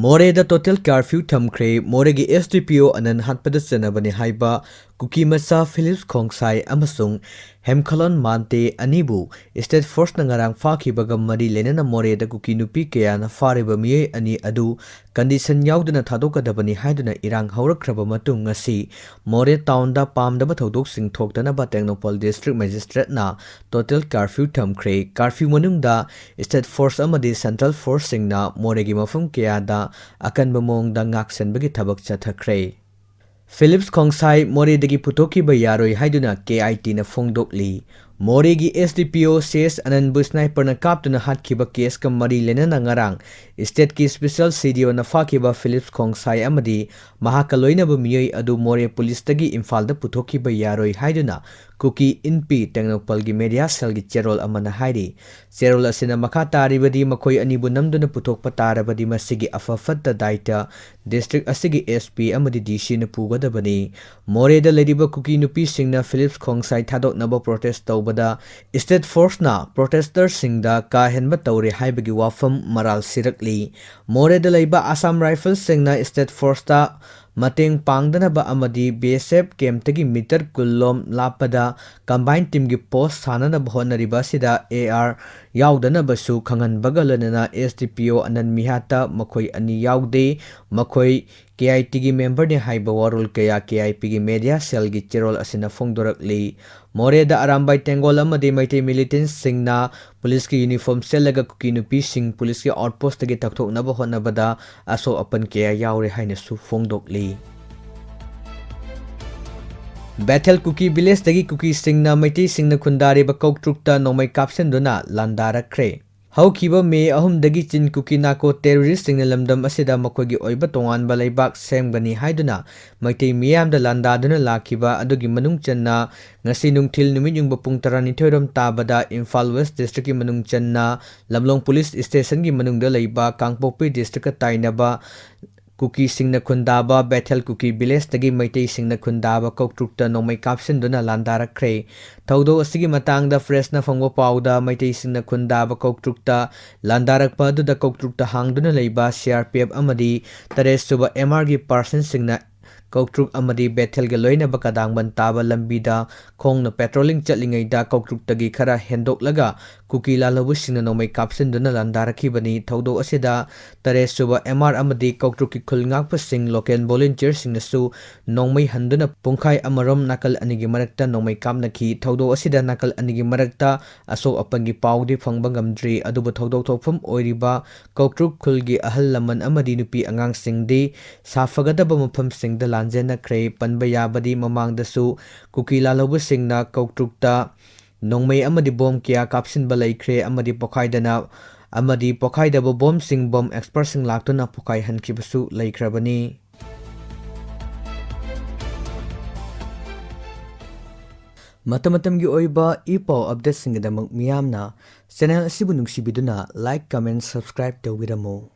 Moreh da total curfew thamkhre Moreh gi SDPO anan hatpada chanabani haiba kuki macha Philips khongsai amasung hemkhalon mante anibu state force na ngarang fakhibaga mari lenana Moreh da kuki nupi kaya na fariba miyai ani adu condition yauduna thadokadabani haiduna irang haurakhraba matung ngasi Moreh town da pamdaba thodok sing thokdana ba Technopol district magistrate na total curfew thamkhre curfew manungda state force amadi central force singna Moreh gi mafum kaya da akan bamong da ngaksenbagi thabak chathakre Philips khongsai Moreh dagi putoki ba yaroi haiduna KIT na phongdokli Moreh gi SDPO CS anan bu sniper na kaptuna hatkiba case ka mari lenana ngarang state ki special CDO na fakiba Philips khongsai amadi mahakaloina ba miyoi adu Moreh police dagi imphal da putoki ba yaroi haiduna kuki inpi Technopol gi media cell gi cherol amana hairi cherol asina makha taribadi makhoi anibu namduna putok patarabadi masigi afafatta daita district asigi SP amadi DC na pugadabani Moreh da lediba kuki nupi singna Philips khongsai thadok naba protest tawbada state force na protester singda ka henba tawre haibagi wafam maral sirakli Moreh da leiba Assam Rifles singna state force ta mateng pangdanaba amadi BSF camtagi meter kullom lapada combined team gi post sananaba honariba sida AR yaudana basu khangan bagalanana SDPO anan mihata makhoi ani yaude makhoi KIT gi member ne haiba warul kaya KIP gi media cell gi cherol asina phongdorakli Moreh da arambai tengol amadi maite militant singna police ki uniform selaga kuki nupi sing police ki outpost gi takthok naba honabada aso apan kaya yaure haina su phongdokli Bethel Kuki village dagi kuki singna maiti singna khundari ba koktrukta nomai caption dona landarakre Haukiba May ahum dagi chin kuki nako terrorist singna lamdam asida makogi oiba tongan ba leibak sembani haiduna maitei miyam da landa duna lakiba adugi manung channa ngasi nungthil numit yung bapung tarani thoiram tabada Imphal West district ki manung channa Lamlong police station gi manung da leiba Kangpokpi district ka tainaba kuki singna khundaba Bethel kuki village dagi maitei singna khundaba koktrukta nomai caption duna landarakre thaudo asigi matangda fresh na phangwa pauda maitei singna khundaba koktrukta landarakpa duda koktrukta hangduna leiba CRPF amadi taresuba MR gi person singna Koktruk amadi Bethel ga loina bakadang bantaba lambida khongna patrolling chatlingai da koktruk tagi khara hendok laga kuki lalabu singna nomai caption duna landarakhi bani thaudo asida taresuba MR amadi koktruk ki khulngak pa sing local volunteer singna su nomai handuna pungkhai amarom nakal anigi marakta nomai kamnakhi thaudo asida nakal anigi marakta aso apangi paudi phangba ngamdri adubu thaudo thokpham oiriba koktruk khulgi ahal laman amadi nupi angang singdi safagadaba mafam singda Jena Kray Panbayabadi Mamang dasu kuki lalabu singna koktrukta nongmay amadi bom kya kapsin balay kre amadi pokaydana amadi pokaydaba bom sing bom expert sing laktuna pokay hankibasu laikrabani Matamatam gi oiba ipaw update singdamak miyamna channel asibu nungsibiduna like comment subscribe tawiramo